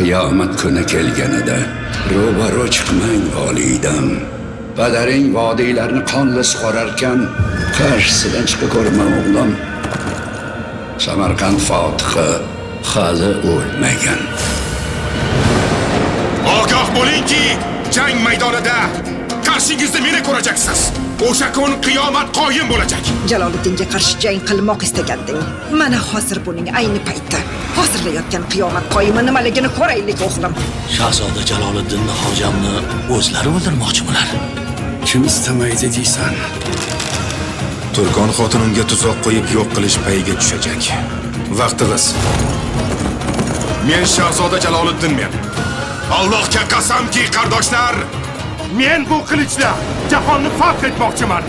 qiyomat kuni kelganida ro'baro chiqmang volidam. Padaring vodiylarni qonla sug'orarkan, qarshisidan chiqa ko'rma o'g'lim. Samarqand fotihi hali o'lmagan. Ogoh bo'lingki, jang maydonida qarshingizda meni ko'rajaksiz. O'sha kun qiyomat qoyim bo'lajak. Jaloliddinga qarshi jang qilmoq istaganding. Mana hozir buning ayni payti. Hozirlayotgan qiyomat qoyimi nimaligini ko'raylik o'g'lim. Shahzoda Jaloliddinni hojamni o'zlari o'ldirmoqchilar. Kim istamaydi deysan? Turkon xotin unga tuzoq qo'yib yo'q qilish payiga tushajak. Vaqtimiz. Men Shahzoda Jaloliddinman. Allohga qasamki, qardoshlar, men bu qilichda jahonni fath etmoqchiman.